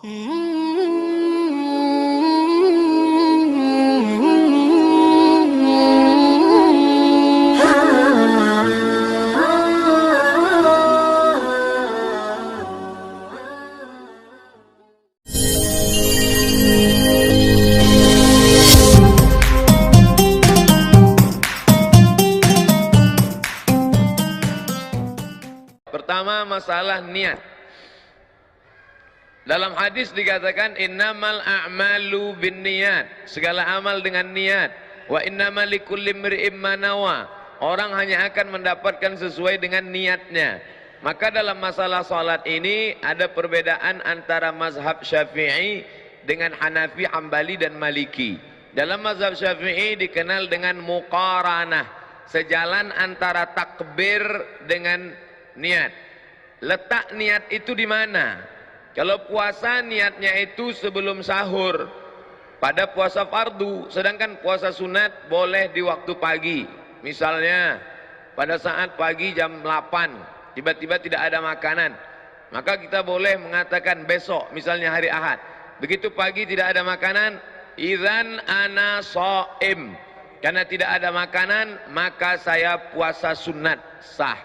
Pertama, masalah niat. Dalam hadis dikatakan innamal a'malu binniyat, segala amal dengan niat. Wa innamal likulli imri'in ma nawa, orang hanya akan mendapatkan sesuai dengan niatnya. Maka dalam masalah salat ini ada perbedaan antara mazhab Syafi'i dengan Hanafi, Hambali dan Maliki. Dalam mazhab Syafi'i dikenal dengan muqaranah, sejalan antara takbir dengan niat. Letak niat itu di mana? Kalau puasa niatnya itu sebelum sahur pada puasa fardu, sedangkan puasa sunat boleh di waktu pagi. Misalnya pada saat pagi jam 8 tiba-tiba tidak ada makanan, maka kita boleh mengatakan besok, misalnya hari Ahad, begitu pagi tidak ada makanan, idzan ana shaim, karena tidak ada makanan maka saya puasa sunat sah.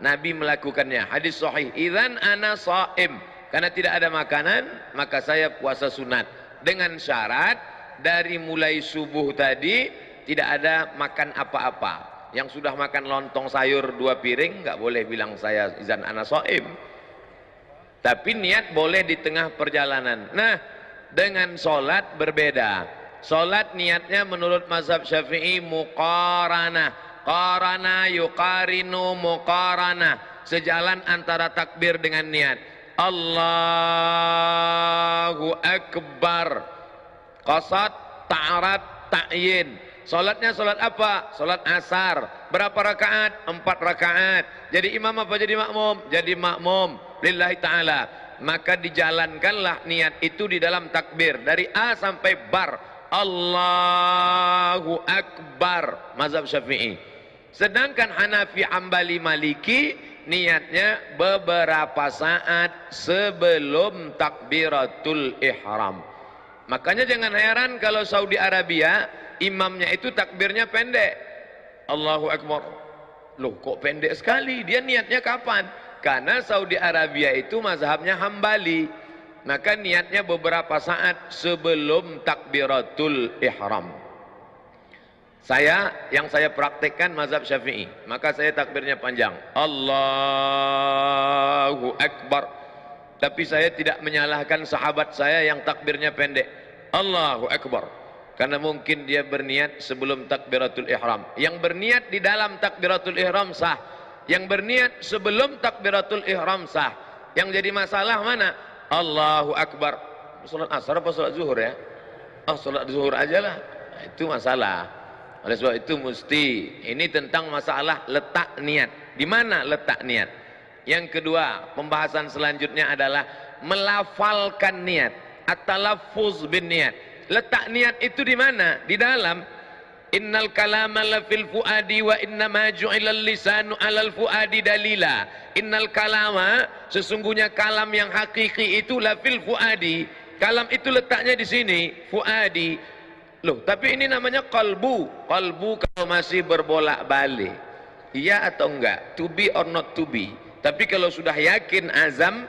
Nabi melakukannya, hadis sahih, idzan ana shaim, karena tidak ada makanan maka saya puasa sunat, dengan syarat dari mulai subuh tadi tidak ada makan apa-apa. Yang sudah makan lontong sayur 2 piring nggak boleh bilang saya idzan ana shaim, tapi niat boleh di tengah perjalanan. Nah, dengan sholat berbeda. Sholat niatnya menurut mazhab Syafi'i muqaranah, qarana yuqarinu muqaranah, sejalan antara takbir dengan niat. Allahu Akbar, qasad, ta'arad, ta'yin. Salatnya salat apa? Salat asar. Berapa rakaat? 4 rakaat. Jadi imam apa jadi makmum? Jadi makmum lillahi ta'ala. Maka dijalankanlah niat itu di dalam takbir dari A sampai bar. Allahu Akbar, mazhab Syafi'i. Sedangkan Hanafi, Hambali, Maliki niatnya beberapa saat sebelum takbiratul ihram. Makanya jangan heran kalau Saudi Arabia imamnya itu takbirnya pendek. Allahu Akbar. Loh, kok pendek sekali? Dia niatnya kapan? Karena Saudi Arabia itu mazhabnya Hambali. Maka niatnya beberapa saat sebelum takbiratul ihram. Yang saya praktekkan mazhab Syafi'i, maka saya takbirnya panjang, Allahu Akbar. Tapi saya tidak menyalahkan sahabat saya yang takbirnya pendek, Allahu Akbar, karena mungkin dia berniat sebelum takbiratul ihram. Yang berniat di dalam takbiratul ihram sah, yang berniat sebelum takbiratul ihram sah. Yang jadi masalah mana? Allahu Akbar, salat asar apa salat zuhur ya? Salat zuhur aja lah. Nah, itu masalah. Oleh sebab itu mesti, ini tentang masalah letak niat. Di mana letak niat? Yang kedua, pembahasan selanjutnya adalah melafalkan niat, at-talaffuz bin niat. Letak niat itu di mana? Di dalam. Innal kalama la fil fuadi wa inna ma ju'ilal lisanu 'alal fuadi dalila. Innal kalama, sesungguhnya kalam yang hakiki itu la fil fuadi. Kalam itu letaknya di sini, fuadi. Loh, tapi ini namanya qalbu. Qalbu kalau masih berbolak-balik, iya atau enggak, to be or not to be. Tapi kalau sudah yakin azam,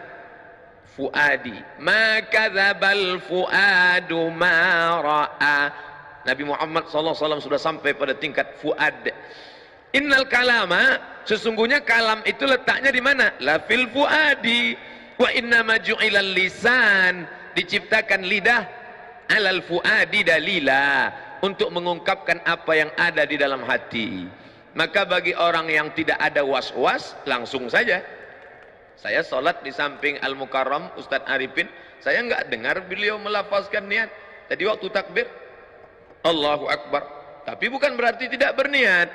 fuadi. Ma kadzabal fuadu ma ra'a. Nabi Muhammad SAW sudah sampai pada tingkat fuad. Innal kalama, sesungguhnya kalam itu letaknya di mana? La fil fuadi. Wa inna ma ju'ilal lisan, diciptakan lidah, alal fuadi dalila, untuk mengungkapkan apa yang ada di dalam hati. Maka bagi orang yang tidak ada was-was, langsung saja. Saya sholat di samping Al-Mukarram Ustadz Arifin, saya nggak dengar beliau melafazkan niat. Tadi waktu takbir Allahu Akbar, tapi bukan berarti tidak berniat,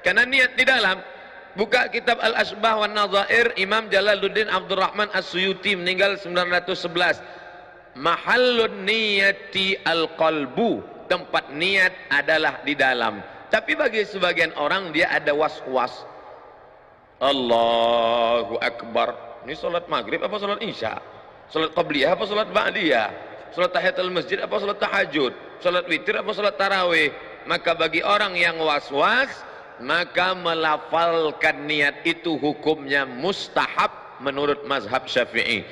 karena niat di dalam. Buka kitab Al-Asbah wan Nadhair, Imam Jalaluddin Abdurrahman As-Suyuti meninggal 911. Mahallun niyati al-qalbu, tempat niat adalah di dalam. Tapi bagi sebagian orang dia ada was-was. Allahu Akbar, ini sholat maghrib apa sholat isya? Salat qabliyah apa salat ba'diyah? Salat tahiyatul masjid apa salat tahajud? Salat witir apa salat tarawih? Maka bagi orang yang was-was, maka melafalkan niat itu hukumnya mustahab menurut mazhab Syafi'i.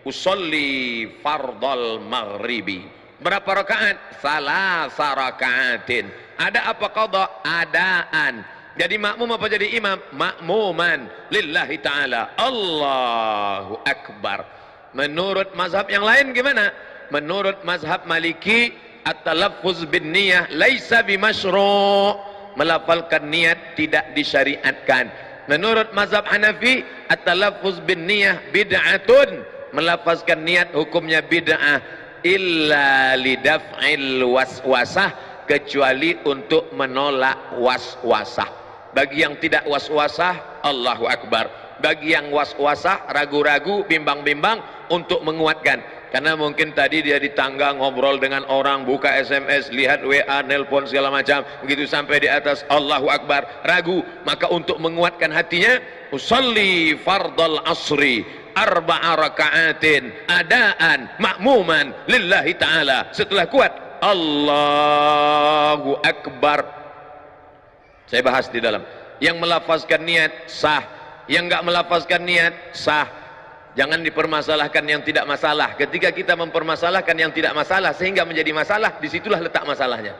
Usolli fardal maghribi. Berapa rakaat? Salasa rakaatin. Ada apa qada? Adaan. Jadi makmum apa jadi imam? Makmuman lillahi ta'ala. Allahu Akbar. Menurut mazhab yang lain gimana? Menurut mazhab Maliki, at-talaffuz bin niyah laisa bimasyru'. Melafalkan niat tidak disyariatkan. Menurut mazhab Hanafi, at-talaffuz bin niyah bid'atun. Melafazkan niat hukumnya bid'ah illa lidaf'il waswasah, kecuali untuk menolak waswasah. Bagi yang tidak waswasah, Allahu Akbar. Bagi yang waswasah, ragu-ragu, bimbang-bimbang, untuk menguatkan. Karena mungkin tadi dia di tangga ngobrol dengan orang, buka SMS, lihat WA, nelpon segala macam, begitu sampai di atas Allahu Akbar, ragu. Maka untuk menguatkan hatinya, usalli fardal asri arba'a raka'atin adaan makmuman lillahi ta'ala. Setelah kuat, Allahu Akbar. Saya bahas di dalam. Yang melafazkan niat sah, yang enggak melafazkan niat sah. Jangan dipermasalahkan yang tidak masalah. Ketika kita mempermasalahkan yang tidak masalah sehingga menjadi masalah, disitulah letak masalahnya.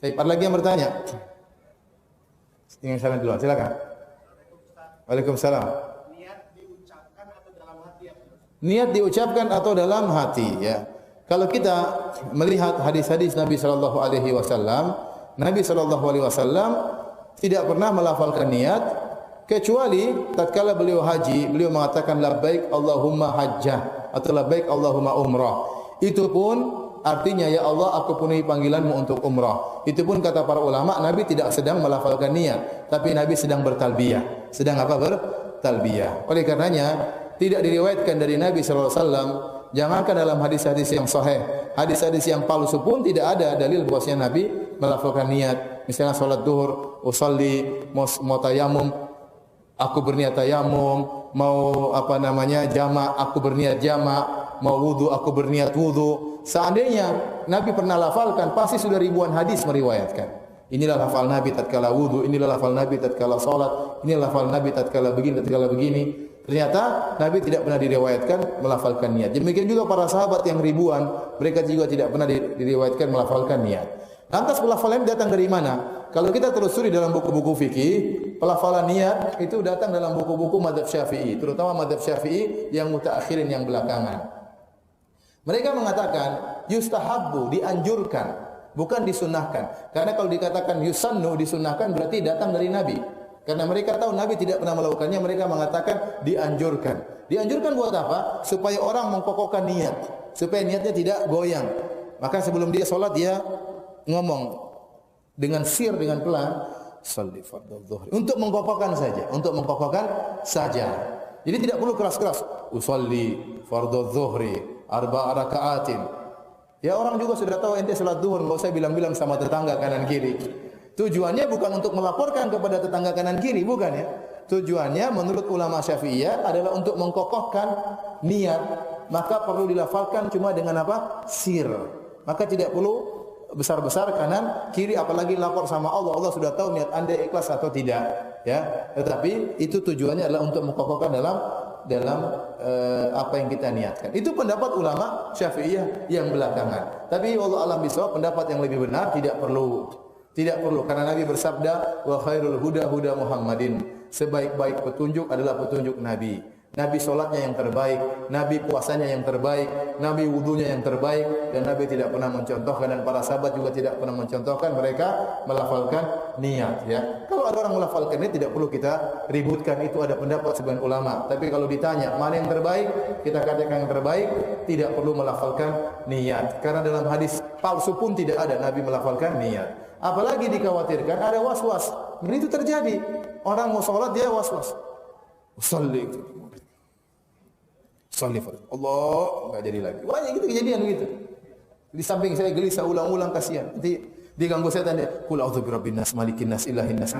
Baik, ada lagi yang bertanya? Ingin salam dulu, silakan. Waalaikumsalam. Niat diucapkan atau dalam hati, ya. Kalau kita melihat hadis-hadis Nabi sallallahu alaihi wasallam, Nabi sallallahu alaihi wasallam tidak pernah melafalkan niat kecuali tatkala beliau haji, beliau mengatakan labbaik Allahumma hajjah atau labbaik Allahumma umrah. Itu pun artinya ya Allah aku penuhi panggilanmu untuk umrah. Itu pun kata para ulama Nabi tidak sedang melafalkan niat, tapi Nabi sedang bertalbiyah. Sedang apa? Bertalbiyah. Oleh karenanya tidak diriwayatkan dari Nabi sallallahu alaihi wasallam, jangankan dalam hadis-hadis yang sahih, hadis-hadis yang palsu pun tidak ada dalil bahwasanya Nabi melafalkan niat. Misalnya salat zuhur, usolli, mau tayamum, aku berniat tayamum, mau jamak, aku berniat jamak, mau wudu, aku berniat wudu. Seandainya Nabi pernah lafalkan, pasti sudah ribuan hadis meriwayatkan. Inilah lafal Nabi tatkala wudu, inilah lafal Nabi tatkala salat, inilah lafal Nabi tatkala begini, tatkala begini. Ternyata Nabi tidak pernah diriwayatkan melafalkan niat. Demikian juga para sahabat yang ribuan, mereka juga tidak pernah diriwayatkan melafalkan niat. Lantas pelafalan datang dari mana? Kalau kita telusuri dalam buku-buku fikih, pelafalan niat itu datang dalam buku-buku mazhab Syafi'i, terutama mazhab Syafi'i yang mutaakhirin, yang belakangan. Mereka mengatakan yustahabbu, dianjurkan, bukan disunnahkan. Karena kalau dikatakan yusannu, disunnahkan, berarti datang dari Nabi. Karena mereka tahu Nabi tidak pernah melakukannya, mereka mengatakan dianjurkan. Dianjurkan buat apa? Supaya orang mengkokohkan niat, supaya niatnya tidak goyang. Maka sebelum dia solat dia ngomong dengan sir, dengan pelan, sholli fardhu dhuhri, untuk mengkokohkan saja, untuk mengkokohkan saja. Jadi tidak perlu keras-keras. Usolli fardhu dhuhri arba'a raka'atin. Ya orang juga sudah tahu ente salat zuhur, enggak usah bilang-bilang sama tetangga kanan kiri. Tujuannya bukan untuk melaporkan kepada tetangga kanan kiri, bukan ya. Tujuannya menurut ulama Syafi'iyah adalah untuk mengkokohkan niat. Maka perlu dilafalkan cuma dengan apa? Sir. Maka tidak perlu besar-besar kanan kiri, apalagi lapor sama Allah. Allah sudah tahu niat Anda ikhlas atau tidak, ya. Tetapi itu tujuannya adalah untuk mengkokohkan dalam apa yang kita niatkan. Itu pendapat ulama Syafi'iyah yang belakangan. Tapi wallahu a'lam bishawab, pendapat yang lebih benar tidak perlu. Tidak perlu, karena Nabi bersabda wa khairul huda huda Muhammadin. Sebaik-baik petunjuk adalah petunjuk Nabi. Nabi solatnya yang terbaik, Nabi puasanya yang terbaik, Nabi wudunya yang terbaik, dan Nabi tidak pernah mencontohkan, dan para sahabat juga tidak pernah mencontohkan mereka melafalkan niat, ya. Kalau ada orang melafalkan niat tidak perlu kita ributkan, itu ada pendapat sebagian ulama. Tapi kalau ditanya mana yang terbaik, kita katakan yang terbaik, tidak perlu melafalkan niat. Karena dalam hadis palsu pun tidak ada Nabi melafalkan niat. Apalagi dikhawatirkan ada was-was. Dan itu terjadi. Orang mau sholat dia was-was. Usolli Allah, enggak jadi lagi. Banyak gitu kejadian begitu. Di samping saya gelisah ulang-ulang, kasihan. Nanti diganggu setan dia, qul a'udzu birabbin nas, malikin nas, ilahin nas.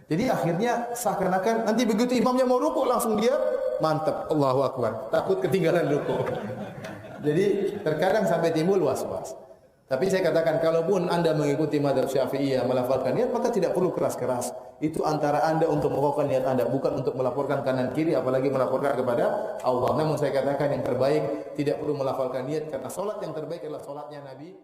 Jadi akhirnya seakan-akan nanti begitu imamnya mau rukuk langsung dia mantap, Allahu Akbar, takut ketinggalan rukuk. Jadi terkadang sampai timbul was-was. Tapi saya katakan, kalaupun anda mengikuti mazhab Syafi'iyah melafalkan niat, maka tidak perlu keras-keras. Itu antara anda untuk mengukuhkan niat anda, bukan untuk melaporkan kanan kiri, apalagi melaporkan kepada Allah. Namun saya katakan yang terbaik tidak perlu melafalkan niat, karena solat yang terbaik adalah solatnya Nabi